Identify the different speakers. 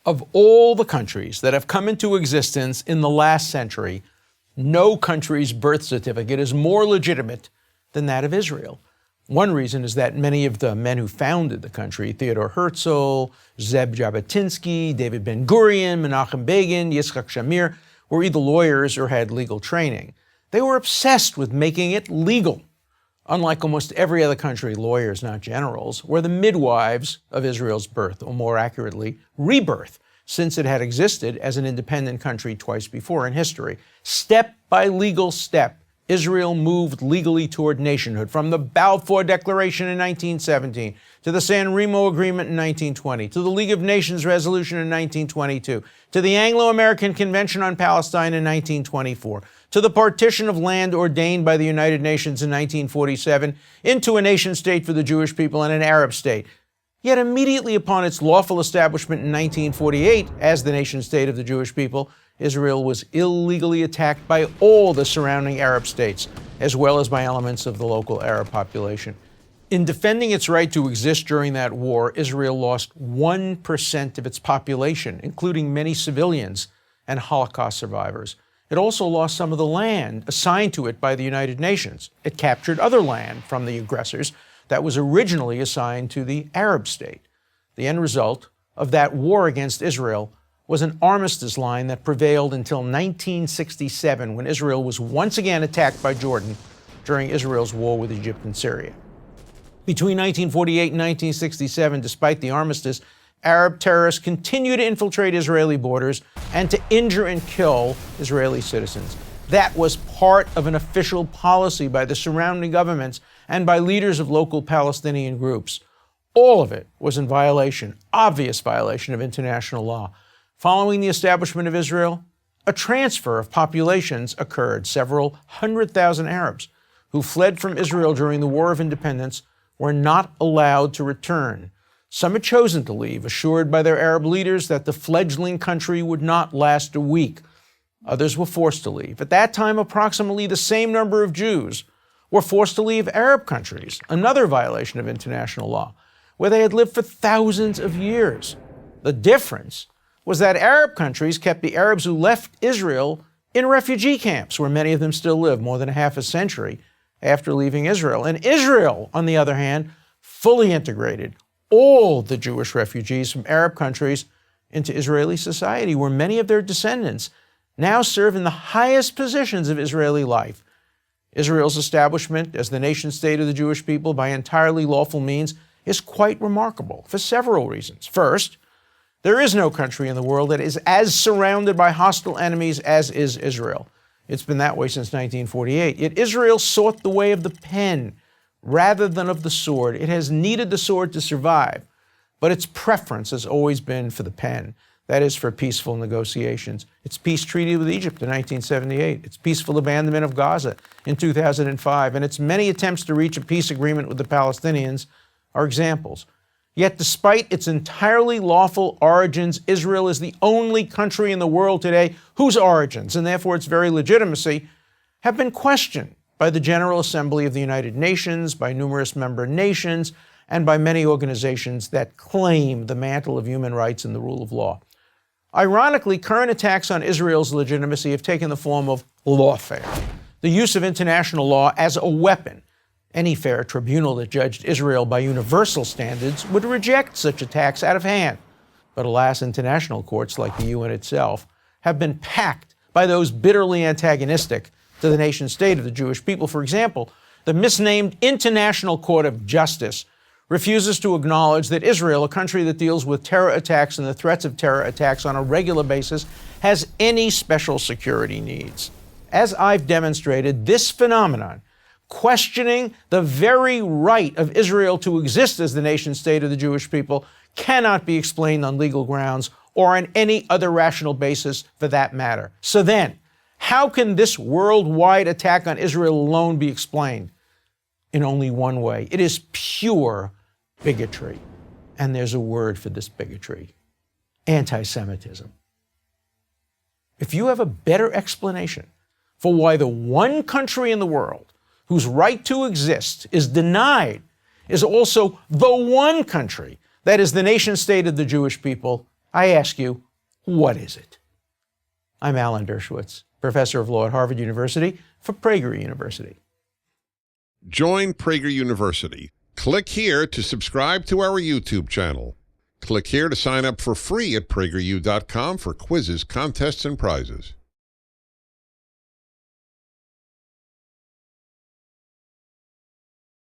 Speaker 1: Of all the countries that have come into existence in the last century, no country's birth certificate is more legitimate than that of Israel. One reason is that many of the men who founded the country, Theodore Herzl, Ze'ev Jabotinosky, David Ben Gurion, Menecham Begin, Yitchak Shamir, were either lawyers or had legal training. They were obsessed with making it legal. Unlike almost every other country, lawyers, not generals, were the midwives of Israel's birth, or more accurately, rebirth, since it had existed as an independent country twice before in history. Step by legal step, Israel moved legally toward nationhood, from the Balfour Declaration in 1917 to the San Remo Agreement in 1920, to the League of Nations Resolution in 1922, to the Anglo-American Convention on Palestine in 1924, to the partition of land ordained by the United Nations in 1947 into a nation-state for the Jewish people and an Arab state. Yet immediately upon its lawful establishment in 1948 as the nation-state of the Jewish people, Israel was illegally attacked by all the surrounding Arab states, as well as by elements of the local Arab population. In defending its right to exist during that war, Israel lost 1% of its population, including many civilians and Holocaust survivors. It also lost some of the land assigned to it by the United Nations. It captured other land from the aggressors that was originally assigned to the Arab state. The end result of that war against Israel was an armistice line that prevailed until 1967, when Israel was once again attacked by Jordan during Israel's war with Egypt and Syria. Between 1948 and 1967, despite the armistice, Arab terrorists continued to infiltrate Israeli borders and to injure and kill Israeli citizens. That was part of an official policy by the surrounding governments and by leaders of local Palestinian groups. All of it was in violation, obvious violation of international law. Following the establishment of Israel, a transfer of populations occurred. Several 100,000 Arabs who fled from Israel during the War of Independence were not allowed to return. Some had chosen to leave, assured by their Arab leaders that the fledgling country would not last a week. Others were forced to leave. At that time, approximately the same number of Jews were forced to leave Arab countries, another violation of international law, where they had lived for thousands of years. The difference was that Arab countries kept the Arabs who left Israel in refugee camps, where many of them still live more than half a century after leaving Israel. And Israel, on the other hand, fully integrated all the Jewish refugees from Arab countries into Israeli society, where many of their descendants now serve in the highest positions of Israeli life. Israel's establishment as the nation-state of the Jewish people by entirely lawful means is quite remarkable for several reasons. First, there is no country in the world that is as surrounded by hostile enemies as is Israel. It's been that way since 1948. Yet Israel sought the way of the pen rather than of the sword. It has needed the sword to survive, but its preference has always been for the pen. That is, for peaceful negotiations. Its peace treaty with Egypt in 1978, its peaceful abandonment of Gaza in 2005, and its many attempts to reach a peace agreement with the Palestinians are examples. Yet despite its entirely lawful origins, Israel is the only country in the world today whose origins, and therefore its very legitimacy, have been questioned by the General Assembly of the United Nations, by numerous member nations, and by many organizations that claim the mantle of human rights and the rule of law. Ironically, current attacks on Israel's legitimacy have taken the form of lawfare, the use of international law as a weapon. Any fair tribunal that judged Israel by universal standards would reject such attacks out of hand. But alas, international courts like the UN itself have been packed by those bitterly antagonistic to the nation-state of the Jewish people. For example, the misnamed International Court of Justice refuses to acknowledge that Israel, a country that deals with terror attacks and the threats of terror attacks on a regular basis, has any special security needs. As I've demonstrated, this phenomenon, questioning the very right of Israel to exist as the nation-state of the Jewish people, cannot be explained on legal grounds or on any other rational basis for that matter. So then, how can this worldwide attack on Israel alone be explained? In only one way. It is pure bigotry. And there's a word for this bigotry: anti-Semitism. If you have a better explanation for why the one country in the world whose right to exist is denied is also the one country that is the nation-state of the Jewish people, I ask you, what is it? I'm Alan Dershowitz, professor of law at Harvard University for PragerU University.
Speaker 2: Join Prager University. Click here to subscribe to our YouTube channel. Click here to sign up for free at PragerU.com for quizzes, contests, and prizes.